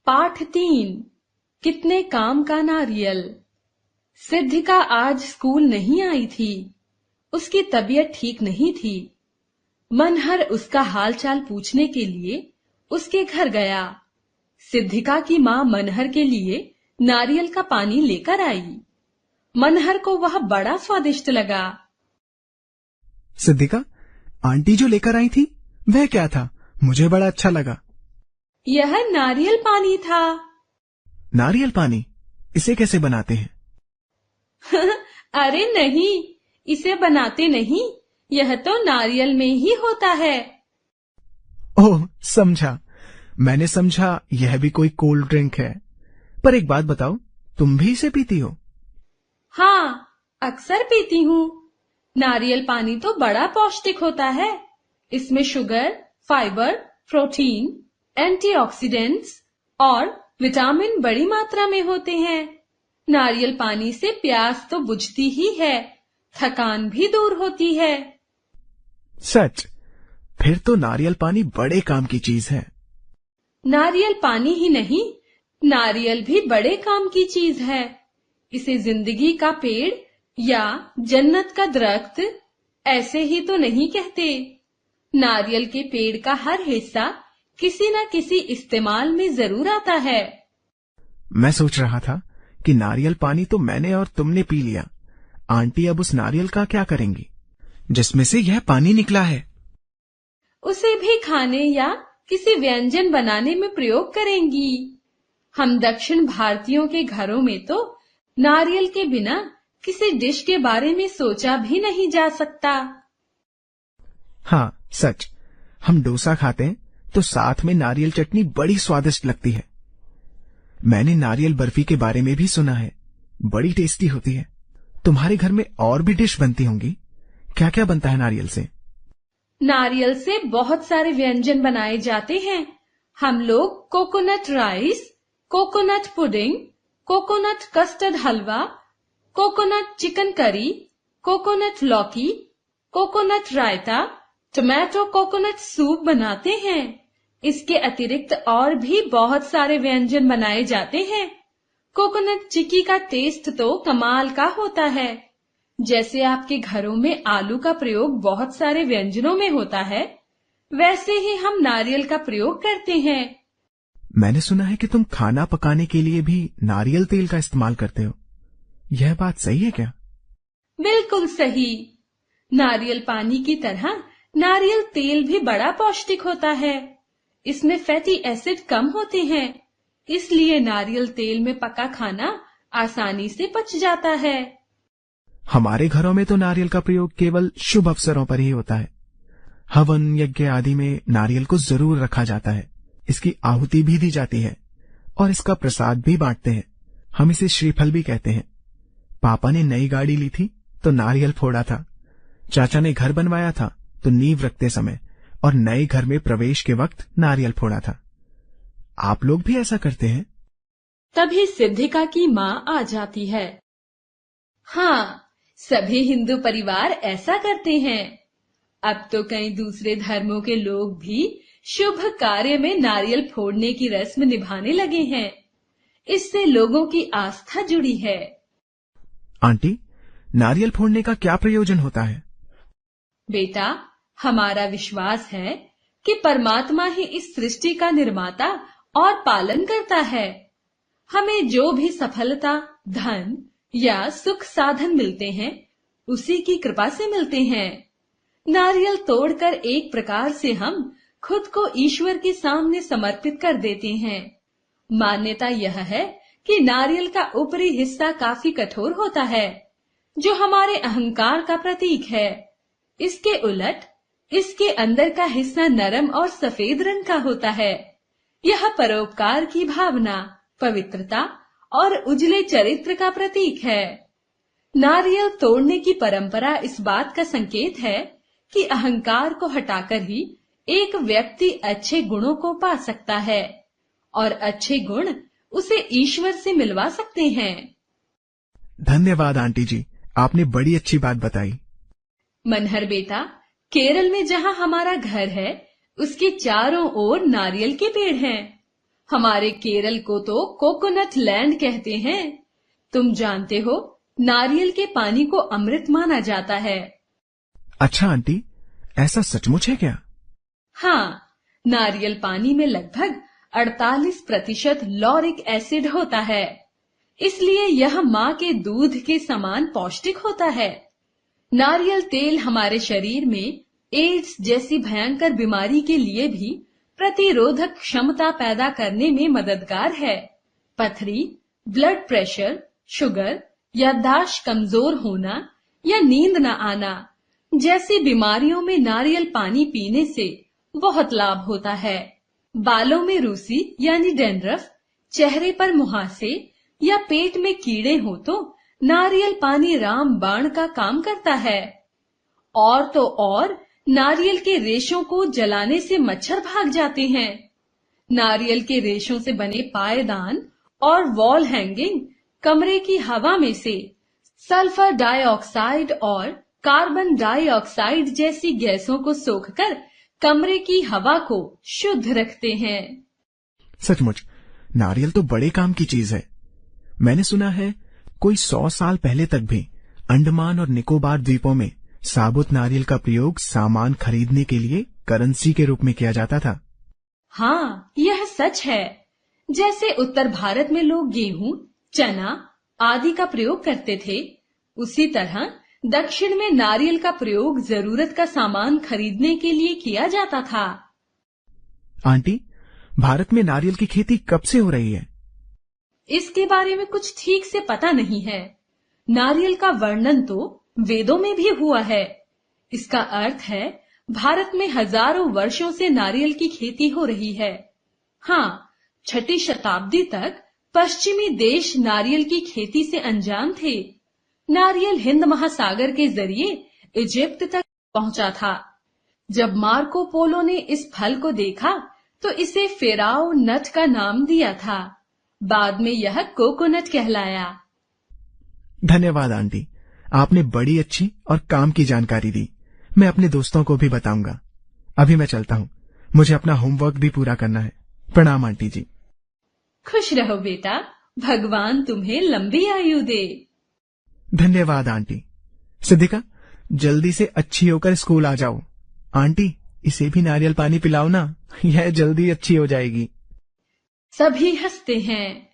पाठ 3 कितने काम का नारियल। सिद्धिका आज स्कूल नहीं आई थी। उसकी तबीयत ठीक नहीं थी। मनहर उसका हालचाल पूछने के लिए उसके घर गया। सिद्धिका की माँ मनहर के लिए नारियल का पानी लेकर आई। मनहर को वह बड़ा स्वादिष्ट लगा। सिद्धिका, आंटी जो लेकर आई थी वह क्या था? मुझे बड़ा अच्छा लगा। यह नारियल पानी था। नारियल पानी? इसे कैसे बनाते हैं? अरे नहीं, इसे बनाते नहीं, यह तो नारियल में ही होता है। ओह, समझा। मैंने समझा यह भी कोई कोल्ड ड्रिंक है। पर एक बात बताओ, तुम भी इसे पीती हो? हाँ, अक्सर पीती हूँ। नारियल पानी तो बड़ा पौष्टिक होता है। इसमें शुगर, फाइबर, प्रोटीन, एंटीऑक्सीडेंट्स और विटामिन बड़ी मात्रा में होते हैं। नारियल पानी से प्यास तो बुझती ही है, थकान भी दूर होती है। सच? फिर तो नारियल पानी बड़े काम की चीज है। नारियल पानी ही नहीं, नारियल भी बड़े काम की चीज है। इसे जिंदगी का पेड़ या जन्नत का दरख्त ऐसे ही तो नहीं कहते। नारियल के पेड़ का हर हिस्सा किसी न किसी इस्तेमाल में जरूर आता है। मैं सोच रहा था कि नारियल पानी तो मैंने और तुमने पी लिया। आंटी अब उस नारियल का क्या करेंगी जिसमें से यह पानी निकला है? उसे भी खाने या किसी व्यंजन बनाने में प्रयोग करेंगी। हम दक्षिण भारतीयों के घरों में तो नारियल के बिना किसी डिश के बारे में सोचा भी नहीं जा सकता। हाँ, सच। हम डोसा खाते हैं तो साथ में नारियल चटनी बड़ी स्वादिष्ट लगती है। मैंने नारियल बर्फी के बारे में भी सुना है, बड़ी टेस्टी होती है। तुम्हारे घर में और भी डिश बनती होंगी। क्या क्या बनता है नारियल से? नारियल से बहुत सारे व्यंजन बनाए जाते हैं। हम लोग coconut rice, coconut pudding, coconut custard halwa, coconut chicken curry, coconut लौकी, coconut raita, tomato coconut soup बनाते हैं। इसके अतिरिक्त और भी बहुत सारे व्यंजन बनाए जाते हैं। कोकोनट चिक्की का टेस्ट तो कमाल का होता है। जैसे आपके घरों में आलू का प्रयोग बहुत सारे व्यंजनों में होता है, वैसे ही हम नारियल का प्रयोग करते हैं। मैंने सुना है कि तुम खाना पकाने के लिए भी नारियल तेल का इस्तेमाल करते हो। यह बात सही है क्या? बिल्कुल सही। नारियल पानी की तरह नारियल तेल भी बड़ा पौष्टिक होता है। इसमें फैटी एसिड कम होते हैं, इसलिए नारियल तेल में पका खाना आसानी से पच जाता है। हमारे घरों में तो नारियल का प्रयोग केवल शुभ अवसरों पर ही होता है। हवन यज्ञ आदि में नारियल को जरूर रखा जाता है। इसकी आहुति भी दी जाती है और इसका प्रसाद भी बांटते हैं। हम इसे श्रीफल भी कहते हैं। पापा ने नई गाड़ी ली थी तो नारियल फोड़ा था। चाचा ने घर बनवाया था तो नींव रखते समय और नए घर में प्रवेश के वक्त नारियल फोड़ा था। आप लोग भी ऐसा करते हैं? तभी सिद्धिका की माँ आ जाती है। हाँ, सभी हिंदू परिवार ऐसा करते हैं। अब तो कई दूसरे धर्मों के लोग भी शुभ कार्य में नारियल फोड़ने की रस्म निभाने लगे हैं। इससे लोगों की आस्था जुड़ी है। आंटी, नारियल फोड़ने का क्या प्रयोजन होता है? बेटा, हमारा विश्वास है कि परमात्मा ही इस सृष्टि का निर्माता और पालन करता है। हमें जो भी सफलता, धन या सुख साधन मिलते हैं, उसी की कृपा से मिलते हैं। नारियल तोड़कर एक प्रकार से हम खुद को ईश्वर के सामने समर्पित कर देते हैं। मान्यता यह है कि नारियल का ऊपरी हिस्सा काफी कठोर होता है, जो हमारे अहंकार का प्रतीक है। इसके उलट इसके अंदर का हिस्सा नरम और सफेद रंग का होता है। यह परोपकार की भावना, पवित्रता और उजले चरित्र का प्रतीक है। नारियल तोड़ने की परंपरा इस बात का संकेत है कि अहंकार को हटाकर ही एक व्यक्ति अच्छे गुणों को पा सकता है और अच्छे गुण उसे ईश्वर से मिलवा सकते हैं। धन्यवाद आंटी जी, आपने बड़ी अच्छी बात बताई। मनहर बेटा, केरल में जहाँ हमारा घर है, उसके चारों ओर नारियल के पेड़ हैं। हमारे केरल को तो कोकोनट लैंड कहते हैं। तुम जानते हो, नारियल के पानी को अमृत माना जाता है। अच्छा आंटी, ऐसा सचमुच है क्या? हाँ, नारियल पानी में लगभग 48% लॉरिक एसिड होता है, इसलिए यह माँ के दूध के समान पौष्टिक होता है। नारियल तेल हमारे शरीर में एड्स जैसी भयंकर बीमारी के लिए भी प्रतिरोधक क्षमता पैदा करने में मददगार है। पथरी, ब्लड प्रेशर, शुगर, याददाश्त कमजोर होना या नींद न आना जैसी बीमारियों में नारियल पानी पीने से बहुत लाभ होता है। बालों में रूसी यानी डैंड्रफ, चेहरे पर मुहासे या पेट में कीड़े हो तो नारियल पानी रामबाण का काम करता है। और तो और नारियल के रेशों को जलाने से मच्छर भाग जाते हैं। नारियल के रेशों से बने पायदान और वॉल हैंगिंग कमरे की हवा में से सल्फर डाइऑक्साइड और कार्बन डाइऑक्साइड जैसी गैसों को सोखकर कमरे की हवा को शुद्ध रखते हैं। सचमुच नारियल तो बड़े काम की चीज है। मैंने सुना है कोई 100 साल पहले तक भी अंडमान और निकोबार द्वीपों में साबुत नारियल का प्रयोग सामान खरीदने के लिए करेंसी के रूप में किया जाता था। हाँ, यह सच है। जैसे उत्तर भारत में लोग गेहूं, चना आदि का प्रयोग करते थे, उसी तरह दक्षिण में नारियल का प्रयोग जरूरत का सामान खरीदने के लिए किया जाता था। आंटी, भारत में नारियल की खेती कब से हो रही है? इसके बारे में कुछ ठीक से पता नहीं है। नारियल का वर्णन तो वेदों में भी हुआ है। इसका अर्थ है भारत में हजारों वर्षों से नारियल की खेती हो रही है। हाँ, 6ठी शताब्दी तक पश्चिमी देश नारियल की खेती से अनजान थे। नारियल हिंद महासागर के जरिए इजिप्ट तक पहुंचा था। जब मार्को पोलो ने इस फल को देखा तो इसे फेराओ नट का नाम दिया था। बाद में यह कोकोनट कहलाया। धन्यवाद आंटी, आपने बड़ी अच्छी और काम की जानकारी दी। मैं अपने दोस्तों को भी बताऊंगा। अभी मैं चलता हूँ, मुझे अपना होमवर्क भी पूरा करना है। प्रणाम आंटी जी। खुश रहो बेटा, भगवान तुम्हें लंबी आयु दे। धन्यवाद आंटी। सिद्धिका, जल्दी से अच्छी होकर स्कूल आ जाओ। आंटी, इसे भी नारियल पानी पिलाओ ना, यह जल्दी अच्छी हो जाएगी। सभी हंसते हैं।